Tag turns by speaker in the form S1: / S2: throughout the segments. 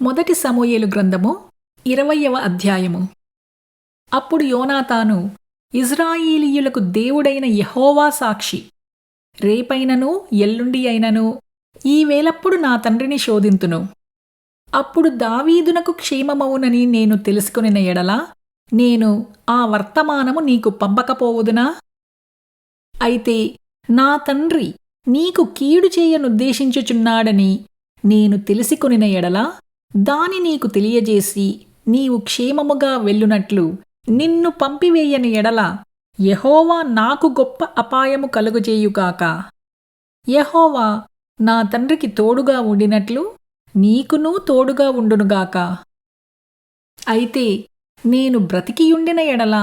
S1: మొదటి సమూయేలు గ్రంథము 20వ అధ్యాయము. అప్పుడు యోనాతాను, ఇశ్రాయేలీయులకు దేవుడైన యెహోవా సాక్షి, రేపైనను ఎల్లుండి అయినను ఈ వేళప్పుడు నా తండ్రిని శోధింతును. అప్పుడు దావీదునకు క్షేమమవునని నేను తెలుసుకొనిన ఎడల నేను ఆ వర్తమానము నీకు పంపకపోవుదునా? అయితే నా తండ్రి నీకు కీడు చేయనుద్దేశించుచున్నాడని నేను తెలిసికొనిన ఎడల దాని నీకు తెలియజేసి నీవు క్షేమముగా వెళ్ళునట్లు నిన్ను పంపివేయని ఎడల యెహోవా నాకు గొప్ప అపాయము కలుగజేయుగాక. యెహోవా నా తండ్రికి తోడుగా ఉండినట్లు నీకునూ తోడుగా ఉండునుగాక. అయితే నేను బ్రతికియుండిన ఎడల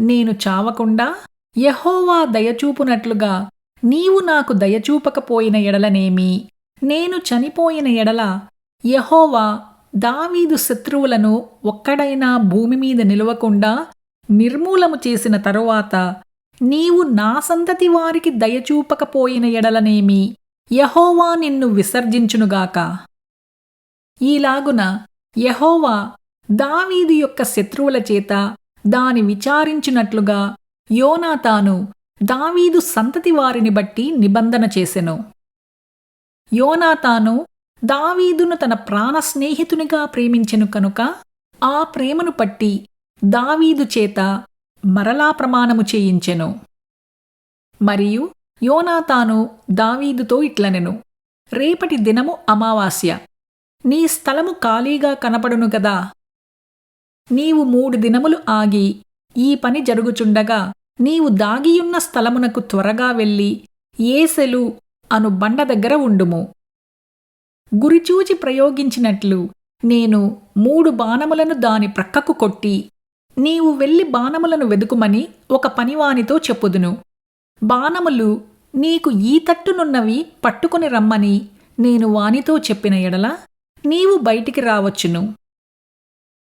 S1: నేను చావకుండా యెహోవా దయచూపునట్లుగా నీవు నాకు దయచూపకపోయిన ఎడలనేమి, నేను చనిపోయిన ఎడల యెహోవా దావీదు శత్రువులను ఒక్కడైనా భూమి మీద నిలవకుండా నిర్మూలము చేసిన తరువాత నీవు నా సంతతి వారికి దయచూపకపోయిన ఎడలనేమి, యెహోవా నిన్ను విసర్జించునుగాక. ఈలాగున యెహోవా దావీదు యొక్క శత్రువుల చేత దాని విచారించినట్లుగా యోనాతాను దావీదు సంతతి వారిని బట్టి నిబంధన చేసెను. యోనాతాను దావీదును తన ప్రాణ స్నేహితునిగా ప్రేమించెను కనుక ఆ ప్రేమను పట్టి దావీదు చేత మరలా ప్రమాణము చేయించెను. మరియు యోనాతాను దావీదుతో ఇట్లనెను, రేపటి దినము అమావాస్య, నీ స్థలము ఖాళీగా కనపడును గదా. నీవు 3 దినములు ఆగి ఈ పని జరుగుచుండగా నీవు దాగియున్న స్థలమునకు త్వరగా వెళ్ళి ఏసెలు అను బండ దగ్గర ఉండుము. గురిచూచి ప్రయోగించినట్లు నేను 3 బాణములను దాని ప్రక్కకు కొట్టి నీవు వెళ్లి బాణములను వెదుకుమని ఒక పనివానితో చెప్పుదును. బాణములు నీకు ఈ తట్టునున్నవి పట్టుకుని రమ్మని నేను వానితో చెప్పిన ఎడల నీవు బయటికి రావచ్చును.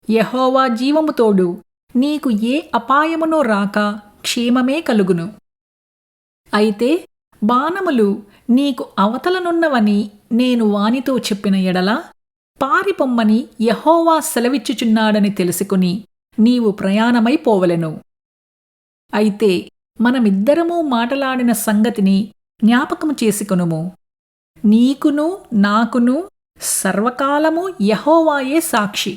S1: యెహోవా జీవము తోడు నీకు ఏ అపాయమునో రాక క్షేమమే కలుగును. అయితే బాణములు నీకు అవతలనున్నవని నేను వానితో చెప్పిన ఎడల పారిపొమ్మని యెహోవా సెలవిచ్చుచున్నాడని తెలుసుకుని నీవు ప్రయాణమైపోవలెను. అయితే మనమిద్దరమూ మాటలాడిన సంగతిని జ్ఞాపకము చేసుకొనుము. నీకును నాకును సర్వకాలము యెహోవాయే సాక్షి.